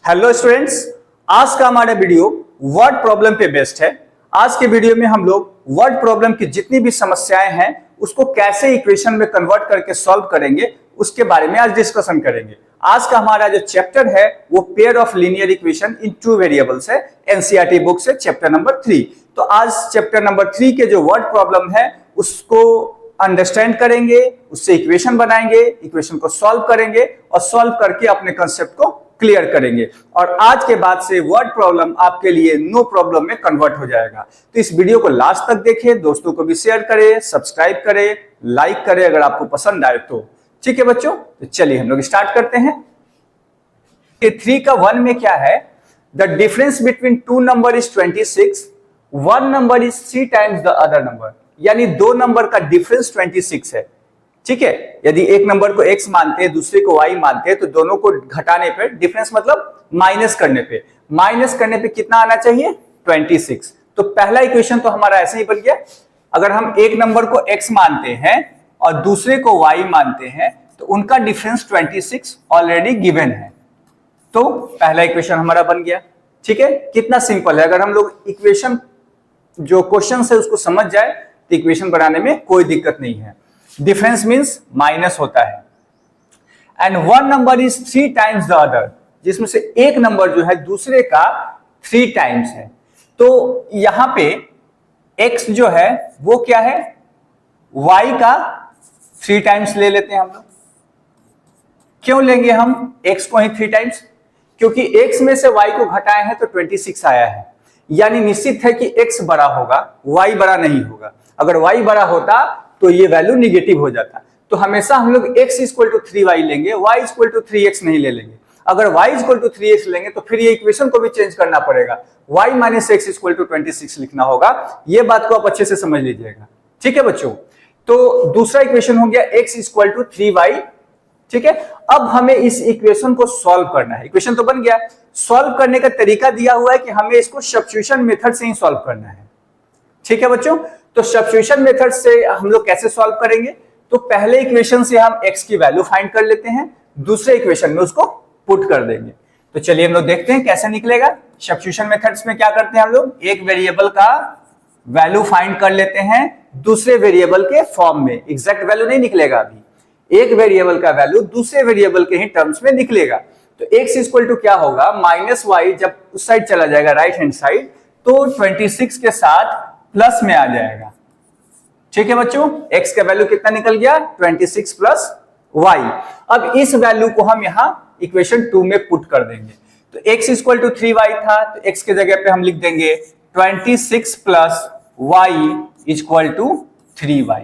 Hello students, आज का हमारा वीडियो वर्ड प्रॉब्लम पे बेस्ड है। आज के वीडियो में हम लोग वर्ड प्रॉब्लम की जितनी भी समस्याएं हैं उसको कैसे इक्वेशन में कन्वर्ट करके सॉल्व करेंगे उसके बारे में आज डिस्कशन करेंगे। आज का हमारा जो चैप्टर है वो pair of linear equation in two variables है, एनसीईआरटी बुक से चैप्टर नंबर 3। तो आज चैप्टर नंबर 3 के जो वर्ड प्रॉब्लम है उसको अंडरस्टैंड करेंगे, उससे इक्वेशन बनाएंगे, इक्वेशन को सॉल्व करेंगे और सॉल्व करके अपने कंसेप्ट को क्लियर करेंगे। और आज के बाद से वर्ड प्रॉब्लम आपके लिए नो प्रॉब्लम में कन्वर्ट हो जाएगा। तो इस वीडियो को लास्ट तक देखें, दोस्तों को भी शेयर करें, सब्सक्राइब करें, लाइक करें अगर आपको पसंद आए तो। ठीक है बच्चों, तो चलिए हम लोग स्टार्ट करते हैं। 3 का 1 में क्या है? The difference between two number is 26, one number is 3 times the other number. यानी दो नंबर का डिफरेंस 26 है। ठीक है, यदि एक नंबर को x मानते हैं, दूसरे को y मानते हैं, तो दोनों को घटाने पे डिफरेंस मतलब माइनस करने पे कितना आना चाहिए? 26। तो पहला इक्वेशन तो हमारा ऐसे ही बन गया। अगर हम एक नंबर को x मानते हैं और दूसरे को y मानते हैं तो उनका डिफरेंस 26 ऑलरेडी गिवन है। तो पहला इक्वेशन हमारा बन गया। ठीक है, कितना सिंपल है। अगर हम लोग इक्वेशन जो क्वेश्चन है उसको समझ जाए तो इक्वेशन बनाने में कोई दिक्कत नहीं है। डिफरेंस मींस माइनस होता है। And one number is 3 times the other, जिसमें से एक नंबर जो है दूसरे का 3 टाइम्स है। तो यहां पे x जो है वो क्या है? y का 3 टाइम्स ले लेते हैं हम लोग। क्यों लेंगे हम x को ही 3 टाइम्स? क्योंकि x में से y को घटाए हैं तो 26 आया है। यानी निश्चित है कि x बड़ा होगा, y बड़ा नहीं होगा। अगर y बड़ा होता तो ये वैल्यू निगेटिव हो जाता। तो हमेशा हम लोग x इक्वल टू 3y लेंगे, y इक्वल टू 3x नहीं ले लेंगे। अगर y इक्वल टू 3x लेंगे तो फिर ये इक्वेशन को भी चेंज करना पड़ेगा, y minus x equal to 26 लिखना होगा। ये बात को आप अच्छे से समझ लीजिएगा। ठीक है बच्चों, तो दूसरा इक्वेशन हो गया x इक्वल टू 3y। ठीक है, अब हमें इस इक्वेशन को सॉल्व करना है। इक्वेशन तो बन गया, सॉल्व करने का तरीका दिया हुआ है कि हमें इसको सब्स्टिट्यूशन मेथड से ही सॉल्व करना है। ठीक है बच्चों, तो सब्स्टिट्यूशन मेथड से हम लोग कैसे सॉल्व करेंगे? तो पहले इक्वेशन से हम x की वैल्यू फाइंड कर लेते हैं, दूसरे इक्वेशन में उसको पुट कर देंगे। तो चलिए हम लोग देखते हैं कैसे निकलेगा। सब्स्टिट्यूशन मेथड्स में क्या करते हैं हम लोग? एक वेरिएबल का वैल्यू फाइंड कर लेते हैं दूसरे वेरिएबल के फॉर्म में। एग्जैक्ट वैल्यू नहीं निकलेगा, अभी एक वेरिएबल का वैल्यू दूसरे वेरिएबल के ही टर्म्स में निकलेगा। तो x इक्वल टू क्या होगा? माइनस वाई, जब उस साइड चला जाएगा राइट हैंड साइड तो 26 के साथ प्लस में आ जाएगा। ठीक है बच्चों, x का वैल्यू कितना निकल गया? 26 प्लस y। अब इस वैल्यू को हम यहां इक्वेशन 2 में पुट कर देंगे। तो x इक्वल टू 3y था, तो x के जगह पे हम लिख देंगे 26 plus y equal to 3y।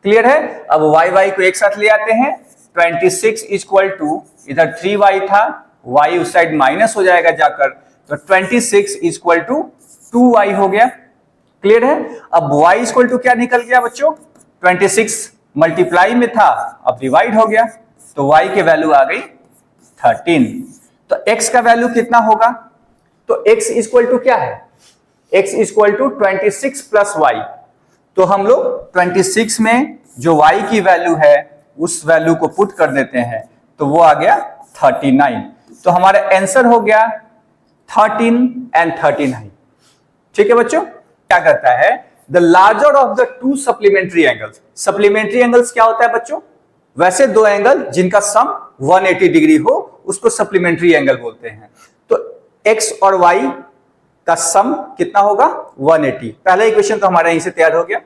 Clear है? अब y को एक साथ ले आते हैं। 26 इक्वल टू इधर 3y था, y उस साइड माइनस हो जाएगा जाकर, तो 26 इक्वल टू 2y हो गया। क्लियर है? अब y इक्वल टू क्या निकल गया बच्चों? 26 मल्टीप्लाई में था, अब डिवाइड हो गया, तो y की वैल्यू आ गई 13। तो x का वैल्यू कितना होगा? तो x इक्वल टू क्या है? x equal to 26 plus y। तो हम लोग 26 में जो y की वैल्यू है उस वैल्यू को पुट कर देते हैं, तो वो आ गया 39। तो हमारा आंसर हो गया 13 एंड 39। ठीक है बच्चों, क्या करता है? The larger of the two supplementary angles. Supplementary angles क्या होता है बच्चों? वैसे दो एंगल जिनका सम 180 डिग्री हो उसको सप्लीमेंट्री एंगल बोलते हैं। तो x और y का सम कितना होगा? 180। पहला इक्वेशन तो हमारा यहीं से तैयार हो गया।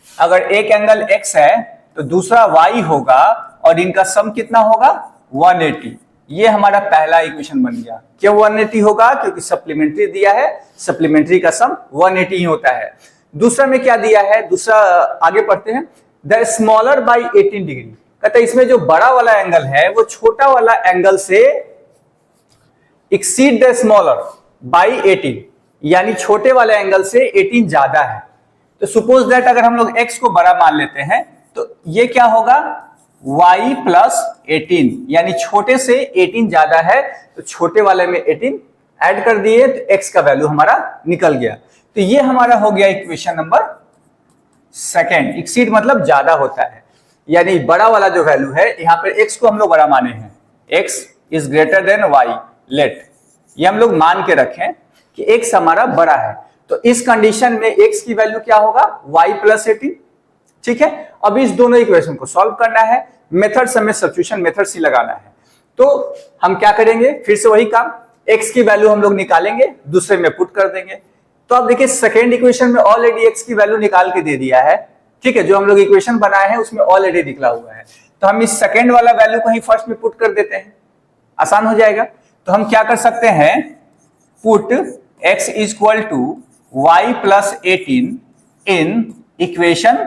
अगर एक एंगल x है तो दूसरा y होगा और इनका सम कितना होगा? 180। ये हमारा पहला इक्वेशन बन गया। क्यों 180 होगा? क्योंकि सप्लीमेंट्री दिया है, सप्लीमेंट्री का सम 180 ही होता है। दूसरा में क्या दिया है? दूसरा आगे पढ़ते हैं। The smaller by 18 degree. कहता है इसमें जो बड़ा वाला एंगल है वो छोटा वाला एंगल से एक्सीड द स्मॉलर बाई 18, यानी छोटे वाले एंगल से 18 ज्यादा है। तो सपोज दैट अगर हम लोग x को बड़ा मान लेते हैं तो ये क्या होगा? y प्लस 18, यानी छोटे से 18 ज्यादा है, तो छोटे वाले में 18 ऐड कर दिए तो x का वैल्यू हमारा निकल गया। तो ये हमारा हो गया इक्वेशन नंबर सेकेंड। एक्सीड मतलब ज्यादा होता है, यानी बड़ा वाला जो वैल्यू है, यहाँ पर x को हम लोग बड़ा माने हैं, x is greater than y। Let ये हम लोग मान के रखें कि x हमारा बड़ा है, तो इस कंडीशन में x की वैल्यू क्या होगा, y प्लस 18। ठीक है, अब इस दोनों इक्वेशन को सॉल्व करना है, मेथड हमें सब्स्टिट्यूशन मेथड से लगाना है। तो हम क्या करेंगे, फिर से वही काम, x की वैल्यू हम लोग निकालेंगे, दूसरे में पुट कर देंगे। तो अब देखिए सेकेंड इक्वेशन में ऑलरेडी x की वैल्यू निकाल के दे दिया है। ठीक है, जो हम लोग इक्वेशन बनाए हैं उसमें ऑलरेडी निकला हुआ है, तो हम इस सेकेंड वाला वैल्यू को ही फर्स्ट में पुट कर देते हैं, आसान हो जाएगा। तो हम क्या कर सकते हैं, put x equal to y plus 18 in equation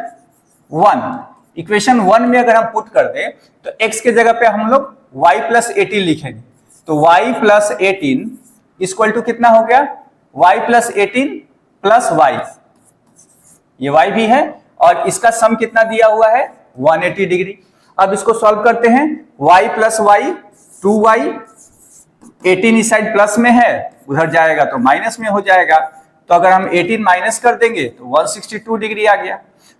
1। Equation 1 में अगर हम पुट कर दें तो x के जगह पे हम लोग y प्लस 18 लिखेंगे, तो y प्लस 18 इक्वल टू कितना हो गया, y प्लस 18 प्लस y, ये y भी है और इसका सम कितना दिया हुआ है 180 डिग्री। अब इसको सॉल्व करते हैं, y प्लस y 2y, 18 इस साइड प्लस में है, उधर जाएगा तो माइनस में हो जाएगा, तो अगर हम 18 माइनस कर देंगे तो 162 डिग्री आ गया।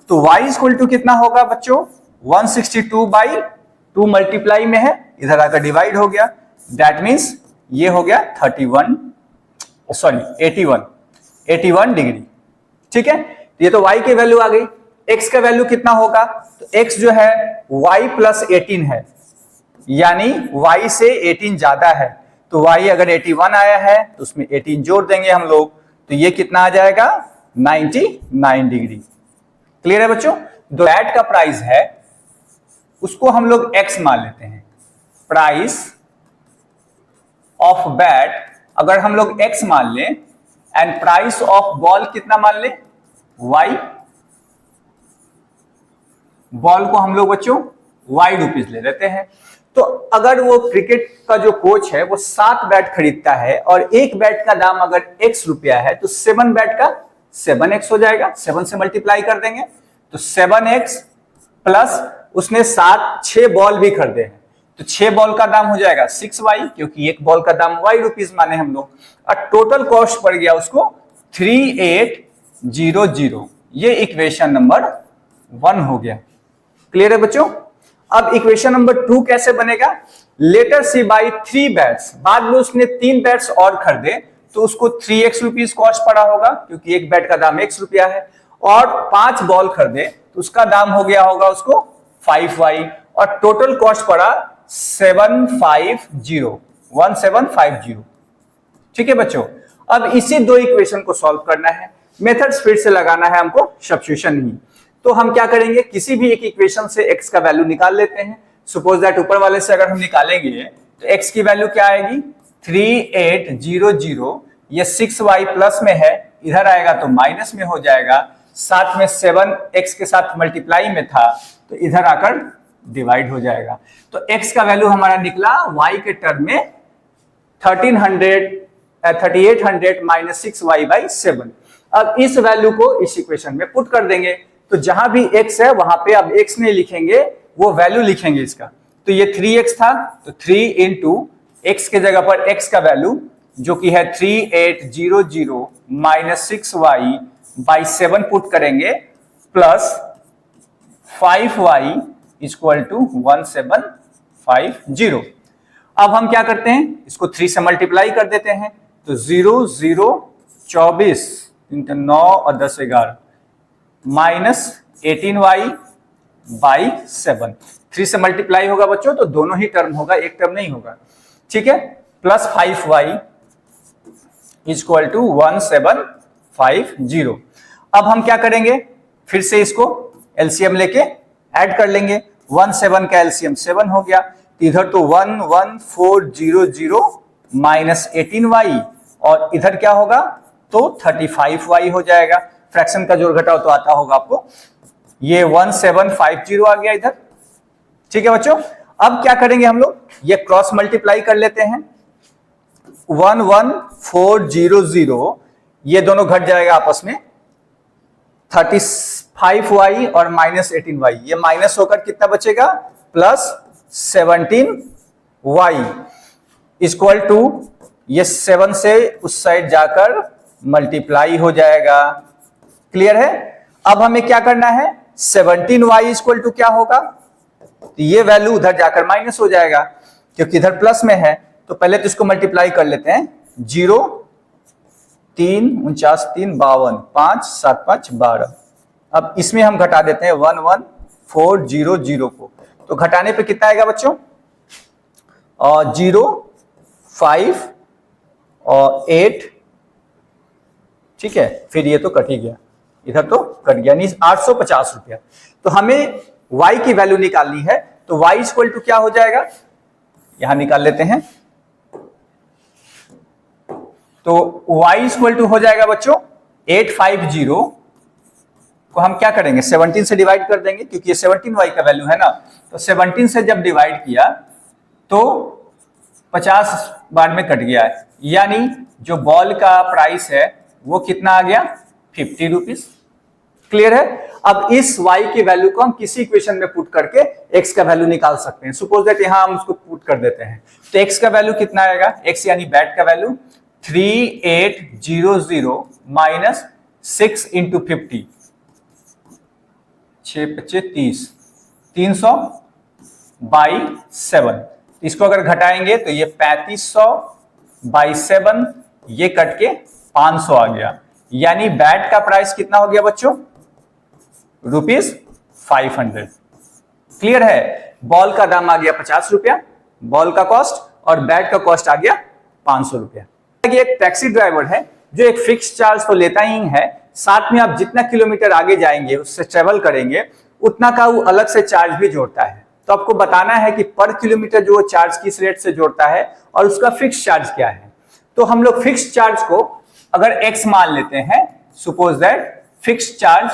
तो y इक्वल टू कितना होगा बच्चों, 162 बाई 2 मल्टीप्लाई में है, इधर आकर डिवाइड हो गया, दैट मीन्स ये हो गया 81 डिग्री। ठीक है, ये तो y की वैल्यू आ गई। x का वैल्यू कितना होगा, तो x जो है y प्लस 18 है, यानी y से 18 ज्यादा है, तो y अगर 81 आया है तो उसमें 18 जोड़ देंगे हम लोग, तो ये कितना आ जाएगा 99 डिग्री। क्लियर है बच्चों, जो बैट का प्राइस है उसको हम लोग x मान लेते हैं, प्राइस ऑफ बैट अगर हम लोग x मान लें एंड प्राइस ऑफ बॉल कितना मान लें y, बॉल को हम लोग बच्चों y रुपीज ले लेते हैं। तो अगर वो क्रिकेट का जो कोच है वो 7 बैट खरीदता है और एक बैट का दाम अगर x रुपया है तो 7 बैट का 7x हो जाएगा, 7 से मल्टीप्लाई कर देंगे तो 7x प्लस उसने 6 बॉल भी खरीदे हैं, तो 6 बॉल का दाम हो जाएगा 6y, क्योंकि एक बॉल का दाम y रुपीज माने हम लोग, और टोटल कॉस्ट पड़ गया उसको 3800। ये इक्वेशन नंबर 1 हो गया। क्लियर है बच्चों, अब इक्वेशन नंबर 2 कैसे बनेगा, लेटर सी बाई 3 बैट्स, बाद में उसने 3 बैट्स और खरीदे तो उसको 3x रुपीज कॉस्ट पड़ा होगा, क्योंकि एक बैट का दाम x रुपया है, और 5 बॉल खरीदे तो उसका दाम हो गया होगा उसको 5y, और टोटल कॉस्ट पड़ा 1750। ठीक है बच्चों, अब इसी 2 इक्वेशन को सॉल्व करना है, मेथड्स फिर से लगाना है हमको सब्स्टिट्यूशन ही। तो हम क्या करेंगे, किसी भी एक इक्वेशन से x का वैल्यू निकाल लेते हैं। सपोज दैट ऊपर वाले से अगर हम निकालेंगे तो x की वैल्यू क्या आएगी 3800, ये 6y प्लस में है, इधर आएगा तो माइनस में हो जाएगा, साथ में 7x के साथ मल्टीप्लाई में था तो इधर आकर डिवाइड हो जाएगा। तो x का वैल्यू हमारा निकला y के टर्म में 3800 माइनस 6y बाई 7। अब इस वैल्यू को इस इक्वेशन में पुट कर देंगे, तो जहां भी x है वहां पे अब x नहीं लिखेंगे, वो वैल्यू लिखेंगे इसका। तो ये 3x था तो 3 इंटू x के जगह पर x का वैल्यू जो कि है 3800 माइनस 6y बाई 7 पुट करेंगे, प्लस 5y इक्वल टू 1750। अब हम क्या करते हैं, इसको 3 से मल्टीप्लाई कर देते हैं, तो 0 0 24 9 और 10 11 माइनस 18y बाई 7। 3 से मल्टीप्लाई होगा बच्चों तो दोनों ही टर्म होगा, एक टर्म नहीं होगा। ठीक है, प्लस 5y इक्वल टू 1750। अब हम क्या करेंगे, फिर से इसको एलसीएम लेके ऐड कर लेंगे, 1 7 का एलसीएम 7 हो गया, इधर तो 11400 माइनस 18y, और इधर क्या होगा तो 35y हो जाएगा। फ्रैक्शन का जोड़ घटाव तो आता होगा आपको, ये 1750 आ गया इधर। ठीक है बच्चों, अब क्या करेंगे हम लोग, ये क्रॉस मल्टीप्लाई कर लेते हैं, 11400 ये दोनों घट जाएगा आपस में, 35y और माइनस 18y, ये माइनस होकर कितना बचेगा प्लस 17y इक्वल टू, ये 7 से उस साइड जाकर मल्टीप्लाई हो जाएगा। क्लियर है, अब हमें क्या करना है, 17y इक्वल टू क्या होगा, तो ये वैल्यू उधर जाकर माइनस हो जाएगा, क्योंकि इधर प्लस में है, तो पहले तो इसको मल्टीप्लाई कर लेते हैं, 0 3 49 3 52 5 7 5 12। अब इसमें हम घटा देते हैं 1 1 4 0 0 को, तो घटाने पे कितना आएगा बच्चों? 0 5 और 8, ठीक है। फिर ये तो कट ही गया, इधर तो कट गया, नहीं 850 रुपया। तो हमें y की वैल्यू निकालनी है, तो y इक्वल टू क्या हो जाएगा, यहां निकाल लेते हैं। तो y इक्वल टू हो जाएगा बच्चों 850 को हम क्या करेंगे, 17 से डिवाइड कर देंगे, क्योंकि ये 17y का वैल्यू है ना। तो 17 से जब डिवाइड किया तो 50 बार में कट गया है, यानी जो बॉल का प्राइस है वो कितना आ गया, 50 रुपीज। क्लियर है? अब इस y की वैल्यू को हम किसी इक्वेशन में पुट करके x का वैल्यू निकाल सकते हैं। सपोज दैट यहां हम उसको पुट कर देते हैं, तो x का वैल्यू कितना आएगा, x यानी बैट का वैल्यू 3800 माइनस 6 इंटू 50, 6 25 30, 300 बाई 7। इसको अगर घटाएंगे तो ये 3500 बाई 7, ये कट के 500 आ गया, यानी बैट का प्राइस कितना हो गया बच्चों, ₹500। क्लियर है? बॉल का दाम आ गया 50 रुपया, बॉल का कॉस्ट, और बैट का कॉस्ट आ गया 500 रुपया। एक टैक्सी ड्राइवर है जो एक फिक्स चार्ज तो लेता ही है, साथ में आप जितना किलोमीटर आगे जाएंगे उससे ट्रेवल करेंगे उतना का वो अलग से चार्ज भी जोड़ता है। तो आपको बताना है कि पर किलोमीटर जो चार्ज किस रेट से जोड़ता है और उसका फिक्स चार्ज क्या है। तो हम लोग फिक्स चार्ज को अगर x मान लेते हैं, सपोज दैट फिक्स चार्ज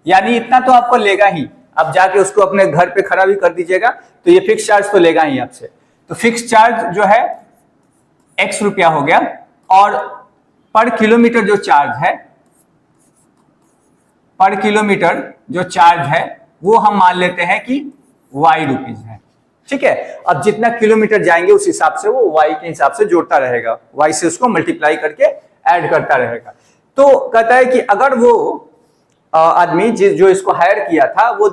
यानी इतना तो आपको लेगा ही, आप जाके उसको अपने घर पे खड़ा भी कर दीजिएगा तो ये फिक्स चार्ज तो लेगा ही आपसे। तो फिक्स चार्ज जो है x रुपया हो गया, और पर किलोमीटर जो चार्ज है, पर किलोमीटर जो चार्ज है वो हम मान लेते हैं कि y रुपीज है, ठीक है। अब जितना किलोमीटर जाएंगे उस हिसाब से वो y के हिसाब से जोड़ता रहेगा, y से उसको मल्टीप्लाई करके ऐड करता रहेगा। तो कहता है कि अगर वो आदमी जो इसको हायर किया था वो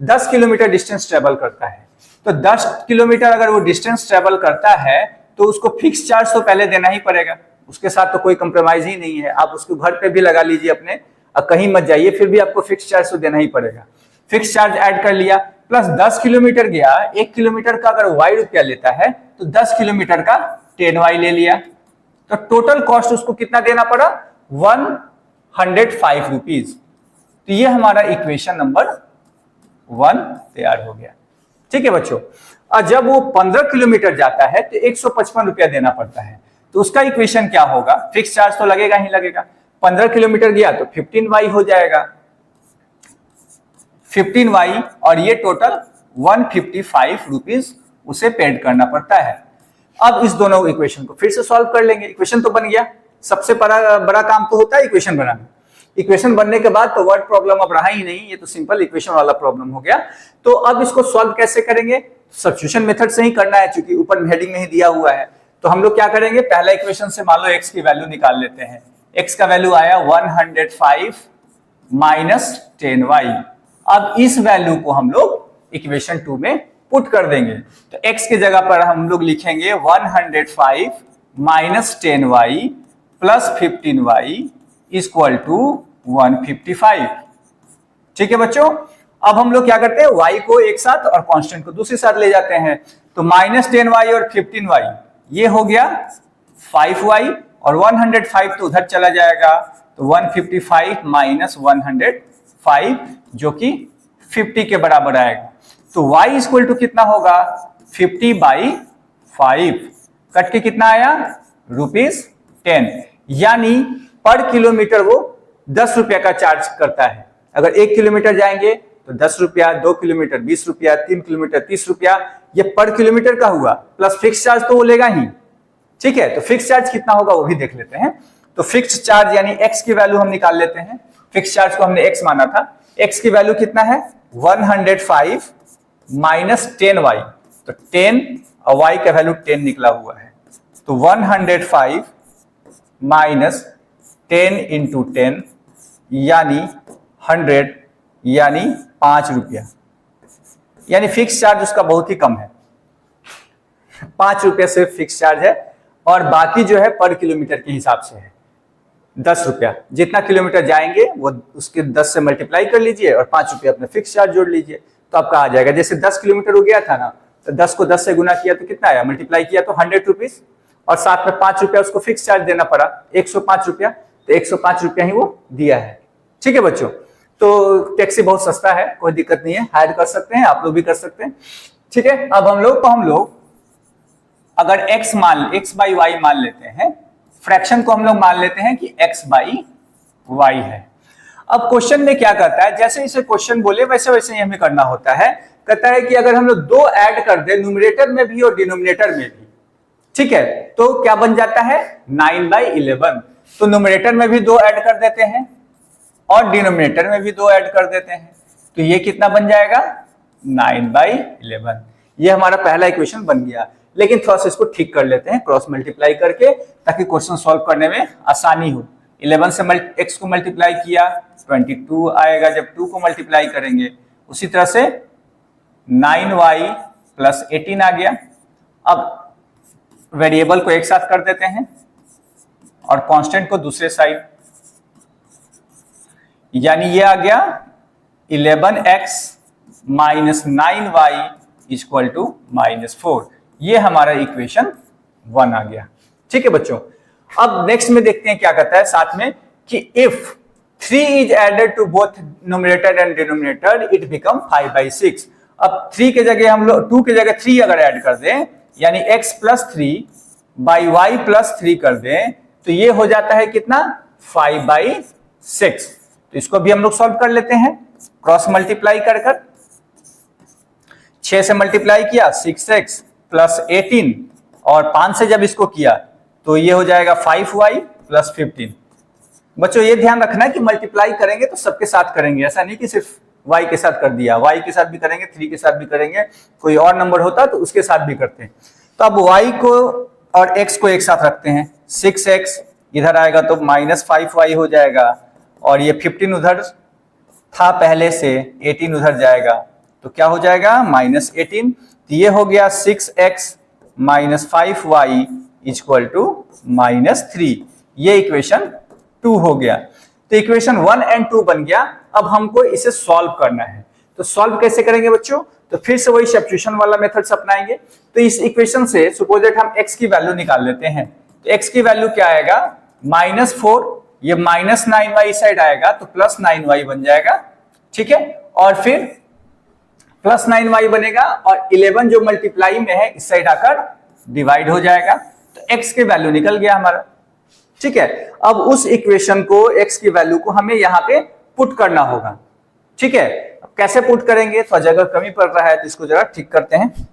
10 किलोमीटर डिस्टेंस ट्रेवल करता है, तो 10 किलोमीटर अगर वो डिस्टेंस ट्रेवल करता है तो उसको फिक्स चार्ज तो पहले देना ही पड़ेगा, उसके साथ तो कोई कंप्रोमाइज ही नहीं है। आप उसको घर पे भी लगा लीजिए अपने, कहीं मत जाइए, फिर भी आपको फिक्स चार्ज तो देना ही पड़ेगा। फिक्स चार्ज ऐड कर लिया, प्लस 10 किलोमीटर गया, 1 किलोमीटर का अगर y रुपया लेता है तो 10 किलोमीटर का 10y ले लिया, तो टोटल कॉस्ट उसको कितना देना पड़ा, 105 रुपीज। तो ये हमारा इक्वेशन नंबर 1 तैयार हो गया, ठीक है बच्चों। और जब वो 15 किलोमीटर जाता है तो 155 रुपया देना पड़ता है, तो उसका इक्वेशन क्या होगा, फिक्स चार्ज तो लगेगा ही लगेगा। 15 किलोमीटर गया तो 15y हो जाएगा, 15y, और ये टोटल 155 रुपीज उसे पेड करना पड़ता है। अब इस दोनों इक्वेशन को फिर से सॉल्व कर लेंगे। इक्वेशन तो बन गया, सबसे बड़ा काम तो होता है इक्वेशन बनाना। इक्वेशन बनने के बाद तो वर्ड प्रॉब्लम अब रहा ही नहीं, ये तो सिंपल इक्वेशन वाला प्रॉब्लम हो गया। तो अब इसको सॉल्व कैसे करेंगे, सब्स्टिट्यूशन मेथड से ही करना है, क्योंकि ऊपर हेडिंग में ही दिया हुआ है। तो हम लोग क्या करेंगे, पहला इक्वेशन से मान लो x की वैल्यू निकाल लेते हैं। x का वैल्यू आया 105 माइनस 10y। अब इस वैल्यू को हम लोग इक्वेशन 2 में पुट कर देंगे, तो x की जगह पर हम लोग लिखेंगे 105 minus 10y plus 15y equal to 155। ठीक है बच्चों। अब हम लोग क्या करते हैं, y को एक साथ और कांस्टेंट को दूसरी साथ ले जाते हैं, तो माइनस 10y और 15y ये हो गया 5y, और 105 तो उधर चला जाएगा, तो 155 माइनस 105 जो कि 50 के बराबर आएगा। तो y इक्वल टू कितना होगा, 50/5, कट के कितना आया, ₹10, यानी पर किलोमीटर वो 10 रुपया का चार्ज करता है। अगर 1 किलोमीटर जाएंगे तो 10 रुपया, 2 किलोमीटर 20 रुपया, 3 किलोमीटर 30 रुपया, ये पर किलोमीटर का हुआ, प्लस फिक्स चार्ज तो वो लेगा ही। ठीक है, तो फिक्स चार्ज कितना होगा वो भी देख लेते हैं। तो फिक्स चार्ज यानी x की वैल्यू हम निकाल लेते हैं। फिक्स चार्ज को हमने x माना था, x की वैल्यू कितना है, 105 माइनस 10y, तो 10 और y का वैल्यू 10 निकला हुआ है, तो 105 माइनस 10 इंटू 10 यानी 100, यानी 5 रुपया, यानी फिक्स चार्ज उसका बहुत ही कम है, 5 रुपया सिर्फ फिक्स चार्ज है। और बाकी जो है पर किलोमीटर के हिसाब से है 10 रुपया। जितना किलोमीटर जाएंगे वो उसके 10 से मल्टीप्लाई कर लीजिए और 5 रुपया अपने फिक्स चार्ज जोड़ लीजिए, तो आपका आ जाएगा। जैसे 10 किलोमीटर हो गया था ना, तो 10 को 10 से गुना किया तो कितना आया, मल्टीप्लाई किया तो 100 रुपीज, और साथ में 5 रुपया उसको फिक्स चार्ज देना पड़ा 105 रुपया, तो 105 रुपया ही वो दिया है। ठीक है बच्चों, तो टैक्सी बहुत सस्ता है, कोई दिक्कत नहीं है, हायर कर सकते हैं, आप लोग भी कर सकते हैं। ठीक है, अब हम लोग अगर x बाई वाई मान लेते हैं, फ्रैक्शन को हम लोग मान लेते हैं कि x बाई वाई है। अब क्वेश्चन में क्या करता है, जैसे इसे क्वेश्चन बोले वैसे वैसे ही हमें करना होता है। कहता है कि अगर हम लोग 2 ऐड कर दे न्यूमरेटर में भी और डिनोमिनेटर में भी, ठीक है, तो क्या बन जाता है 9/11। तो न्यूमरेटर में भी 2 ऐड कर देते हैं और डिनोमिनेटर में भी 2 ऐड कर देते हैं, तो ये कितना बन जाएगा 9/11। ये हमारा पहला इक्वेशन बन गया। लेकिन थोड़ा सा इसको ठीक कर लेते हैं क्रॉस मल्टीप्लाई करके, ताकि क्वेश्चन सॉल्व करने में आसानी हो। 11 से x को मल्टीप्लाई किया 22 आएगा जब 2 को मल्टीप्लाई करेंगे। उसी तरह से 9y प्लस 18 आ गया। अब वेरिएबल को एक साथ कर देते हैं और कांस्टेंट को दूसरे साइड, यानी ये आ गया 11x minus 9y equal to -4। ये हमारा इक्वेशन 1 आ गया। ठीक है बच्चों, अब नेक्स्ट में देखते हैं क्या कहता है साथ में कि if 3 is added to both numerator and denominator it become 5/6। अब 3 के जगह हम लोग 2 के जगह 3 अगर ऐड कर दें, यानी x plus 3 by Y plus 3 कर दें, तो ये हो जाता है कितना 5/6। तो इसको भी हम लोग सॉल्व कर लेते हैं क्रॉस मल्टीप्लाई कर कर। 6 से मल्टीप्लाई किया 6x प्लस 18 और 5 से जब इसको किया तो ये हो जाएगा 5y प्लस 15। बच्चों ये ध्यान रखना है कि मल्टीप्लाई करेंगे तो सबके साथ करेंगे, ऐसा नहीं कि सिर्फ y के साथ कर दिया, y के साथ भी करेंगे, 3 के साथ भी करेंगे, कोई और नंबर होता तो उसके साथ भी करते हैं। तो अब y को और x को एक साथ रखते हैं, 6x इधर आएगा तो -5y हो जाएगा, और ये 15 उधर था पहले से, 18 उधर जाएगा तो क्या हो जाएगा -18। तो ये हो गया 6x minus 5y equal to -3। ये इक्वेशन 2 हो गया। तो इक्वेशन 1 एंड 2 बन गया। अब हमको इसे सॉल्व करना है, तो सॉल्व कैसे करेंगे बच्चों, तो फिर से वही सब्स्टिट्यूशन वाला मेथड्स अपनाएंगे। तो इस इक्वेशन से सपोजेट हम x की वैल्यू निकाल लेते हैं, तो x की वैल्यू क्या आएगा -4, ये -9y इस साइड आएगा तो +9y बन जाएगा। ठीक है, और फिर +9y बनेगा और 11 जो मल्टीप्लाई में है इस साइड आकर डिवाइड हो जाएगा, तो x की वैल्यू निकल गया हमारा। ठीक है, अब उस इक्वेशन को x की वैल्यू को हमें यहां पे पुट करना होगा। ठीक है, अब कैसे पुट करेंगे, तो जगह कमी पड़ रहा है तो इसको जरा ठीक करते हैं,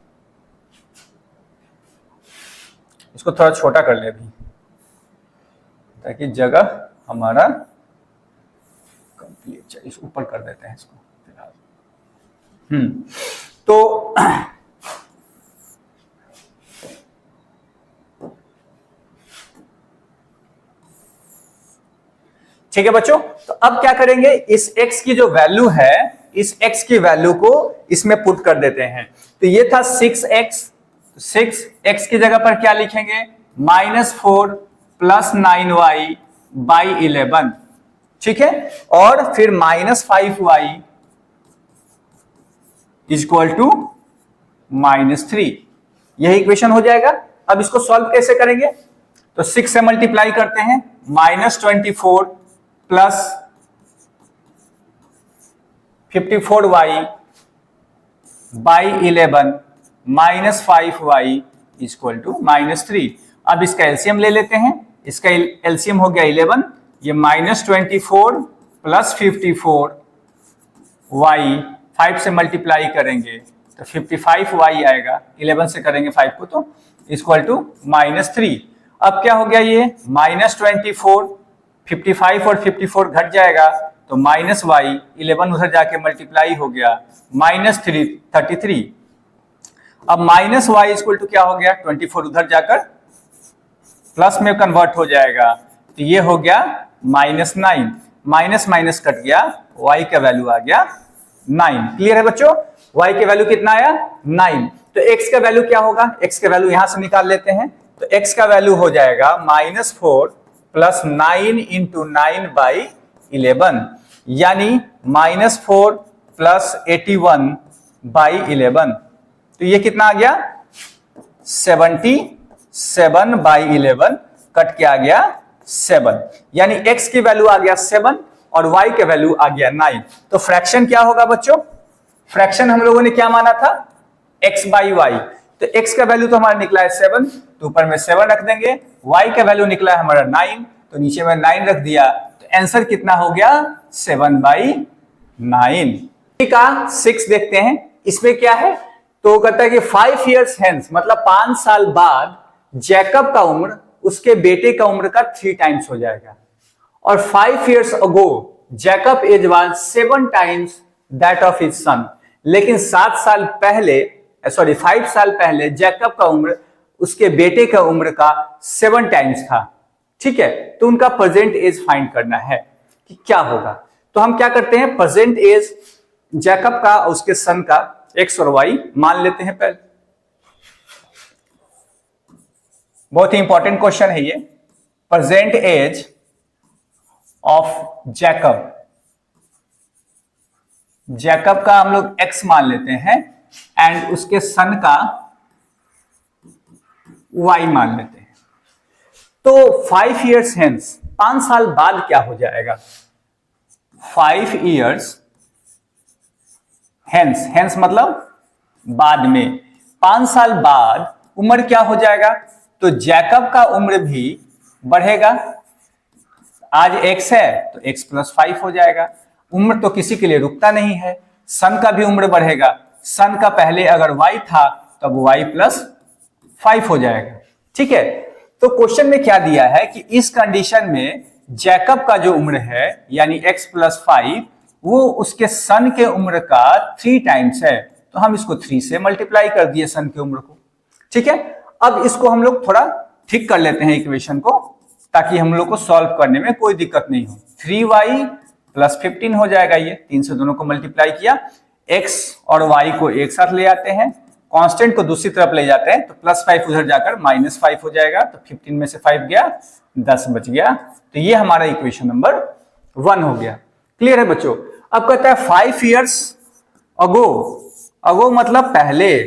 इसको थोड़ा छोटा कर ले अभी ताकि जगह हमारा कंप्लीट। इस ऊपर कर देते हैं इसको फिलहाल। तो ठीक है बच्चों, तो अब क्या करेंगे, इस x की जो वैल्यू है, इस x की वैल्यू को इसमें पुट कर देते हैं। तो ये था 6x, 6x की जगह पर क्या लिखेंगे -4 प्लस 9y बाई 11। ठीक है, और फिर -5y इक्वल टू -3। यही इक्वेशन हो जाएगा। अब इसको सॉल्व कैसे करेंगे, तो 6 से मल्टीप्लाई करते हैं, -24 plus 54y by 11 -5y equal to -3। अब इसका एलसीएम ले लेते हैं, इसका एलसीएम हो गया 11, ये -24 प्लस 54y 5 से मल्टीप्लाई करेंगे तो 55y आएगा, 11 से करेंगे 5 को तो इक्वल टू -3। अब क्या हो गया, ये -24 55 और 54 घट जाएगा तो -y 11 उधर जाके मल्टीप्लाई हो गया -33। अब -y इक्वल टू क्या हो गया, 24 उधर जाकर प्लस में कन्वर्ट हो जाएगा, तो ये हो गया -9, माइनस माइनस कट गया, y का वैल्यू आ गया 9। क्लियर है बच्चों, y का वैल्यू कितना आया 9। तो x का वैल्यू क्या होगा, x का वैल्यू यहां से निकाल लेते हैं, तो x का वैल्यू हो जाएगा -4 प्लस 9 इंटू 9/11, यानी -4 प्लस 81/11। तो ये कितना आ गया 77/11 कट के आ गया 7, यानी x की वैल्यू आ गया 7 और y के वैल्यू आ गया 9। तो फ्रैक्शन क्या होगा बच्चों? फ्रैक्शन हम लोगों ने क्या माना था? x/y। तो x का वैल्यू तो हमारा निकला है 7, तो ऊपर में 7 रख देंगे। y का वैल्यू निकला है हमारा 9, तो नीचे में 9 रख दिया। तो आंसर कितना हो गया 7/9। ठीक है, 6 देखते हैं इसमें क्या है। तो कहता है कि 5 years hence, मतलब 5 साल बाद जैकब का उम्र उसके बेटे का उम्र का 3 टाइम्स हो जाएगा। और 5 years ago Jacob age was 7 times that of his son. लेकिन 5 साल पहले जैकब का उम्र उसके बेटे का उम्र का 7 टाइम्स था। ठीक है, तो उनका प्रेजेंट एज फाइंड करना है कि क्या होगा। तो हम क्या करते हैं, प्रेजेंट एज जैकब का और उसके सन का x और y मान लेते हैं पहले। बहुत ही इंपॉर्टेंट क्वेश्चन है ये। प्रेजेंट एज ऑफ जैकब का हम लोग x मान लेते हैं एंड उसके सन का y मान लेते हैं। तो 5 years hence, 5 साल बाद क्या हो जाएगा? 5 years hence मतलब बाद में, 5 साल बाद उम्र क्या हो जाएगा? तो जैकब का उम्र भी बढ़ेगा। आज x है तो x प्लस 5 हो जाएगा। उम्र तो किसी के लिए रुकता नहीं है। सन का भी उम्र बढ़ेगा। सन का पहले अगर y था तब y प्लस 5 हो जाएगा। ठीक है, तो क्वेश्चन में क्या दिया है कि इस कंडीशन में जैकब का जो उम्र है यानी x प्लस 5 वो उसके सन के उम्र का 3 टाइम्स है। तो हम इसको 3 से मल्टीप्लाई कर दिए सन की उम्र को। ठीक है, अब इसको हम लोग थोड़ा ठीक कर लेते हैं इक्वेशन को, ताकि हम लोग को सॉल्व करने में कोई दिक्कत नहीं हो। 3y प्लस 15 हो जाएगा। ये 3 से दोनों को मल्टीप्लाई किया, x और y को एक साथ ले आते हैं, कांस्टेंट को दूसरी तरफ ले जाते हैं, तो प्लस 5 उधर जाकर -5 हो जाएगा। तो 15 में से 5 गया, 10 बच गया। तो ये हमारा इक्वेशन नंबर 1 हो गया। क्लियर है बच्चों? अब कहता है 5 years अगो मतलब पहले।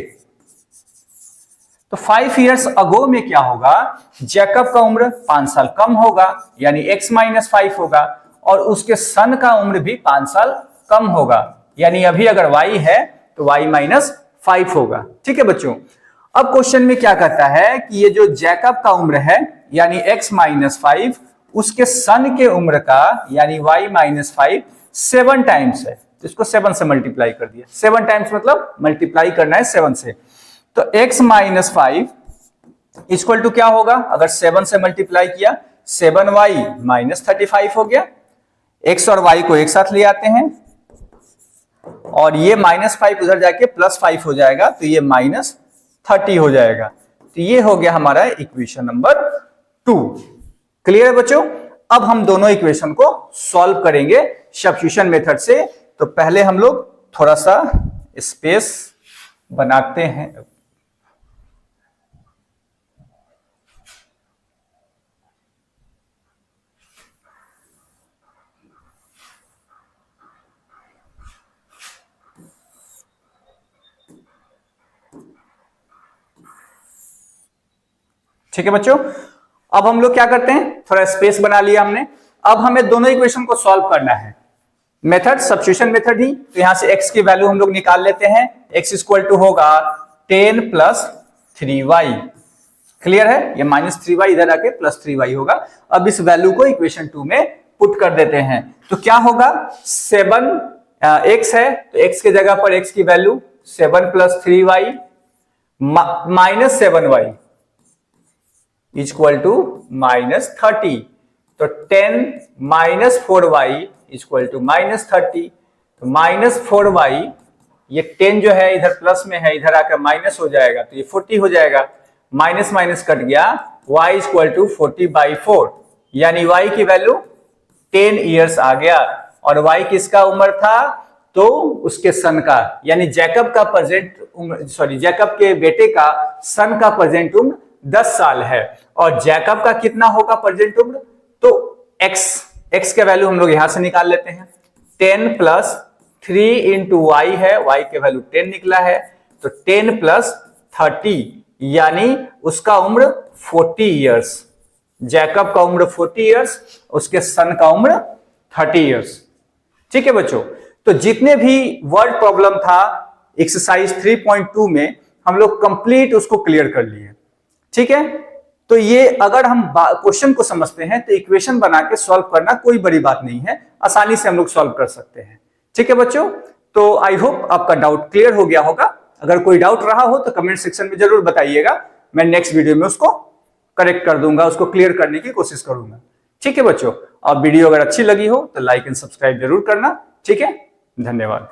तो 5 years अगो में क्या होगा? जैकब का उम्र 5 साल कम होगा, यानी x माइनस 5 होगा, और उसके सन का उम्र भी 5 साल कम होगा, यानी अभी अगर y है तो y माइनस 5 होगा। ठीक है बच्चों, अब क्वेश्चन में क्या कहता है कि ये जो जैकब का उम्र है यानी x माइनस 5, उसके सन के उम्र का यानी y माइनस 5 7 टाइम्स है। तो इसको 7 से मल्टीप्लाई कर दिया। 7 टाइम्स मतलब मल्टीप्लाई करना है 7 से। तो x माइनस 5 इक्वल टू क्या होगा? अगर 7 से मल्टीप्लाई किया 7y माइनस 35 हो गया। x और y को एक साथ ले आते हैं और ये -5 उधर जाके +5 हो जाएगा, तो ये -30 हो जाएगा। तो ये हो गया हमारा इक्वेशन नंबर 2। क्लियर है बच्चों? अब हम दोनों इक्वेशन को सॉल्व करेंगे सब्स्टिट्यूशन मेथड से। तो पहले हम लोग थोड़ा सा स्पेस बनाते हैं। ठीक है बच्चों, अब हम लोग क्या करते हैं, थोड़ा स्पेस बना लिया हमने। अब हमें दोनों इक्वेशन को सॉल्व करना है। मेथड सब्स्टिट्यूशन मेथड ही, तो यहां से x की वैल्यू हम लोग निकाल लेते हैं। x इक्वल टू होगा 10 प्लस 3y। क्लियर है? ये -3y इधर आके +3y होगा। अब इस वैल्यू को इक्वेशन 2 में पुट कर देते हैं। तो क्या होगा? 7 x है तो x की जगह पर x की value 7 plus 3y minus 7y equal to -30। तो 10 माइनस 4y इक्वल टू -30। तो -4y, ये 10 जो है इधर प्लस में है, इधर आकर माइनस हो जाएगा, तो ये 40 हो जाएगा। माइनस माइनस कट गया, y इक्वल टू 40/4, यानी y की वैल्यू 10 इयर्स आ गया। और y किसका उम्र था? तो उसके सन का, यानी जैकब का प्रेजेंट उम्र, जैकब के बेटे का सन का प्रेजेंट उम्र 10 साल है। और जैकब का कितना होगा प्रेजेंट उम्र? तो x के वैल्यू हम लोग यहां से निकाल लेते हैं। 10 प्लस 3 इंटू वाई है, y के वैल्यू 10 निकला है, तो 10 प्लस 30 यानी उसका उम्र 40 ईयर्स। जैकब का उम्र 40 ईयर्स, उसके सन का उम्र 30 ईयर्स। ठीक है बच्चों, तो जितने भी वर्ड प्रॉब्लम था एक्सरसाइज 3.2 में हम लोग कंप्लीट उसको क्लियर कर लिए। ठीक है, तो ये अगर हम क्वेश्चन को समझते हैं तो इक्वेशन बना के सॉल्व करना कोई बड़ी बात नहीं है, आसानी से हम लोग सॉल्व कर सकते हैं। ठीक है बच्चों, तो आई होप आपका डाउट क्लियर हो गया होगा। अगर कोई डाउट रहा हो तो कमेंट सेक्शन में जरूर बताइएगा, मैं नेक्स्ट वीडियो में उसको करेक्ट कर दूंगा, उसको क्लियर करने की कोशिश करूंगा। ठीक है बच्चों, और वीडियो अगर अच्छी लगी हो तो लाइक एंड सब्सक्राइब जरूर करना। ठीक है, धन्यवाद।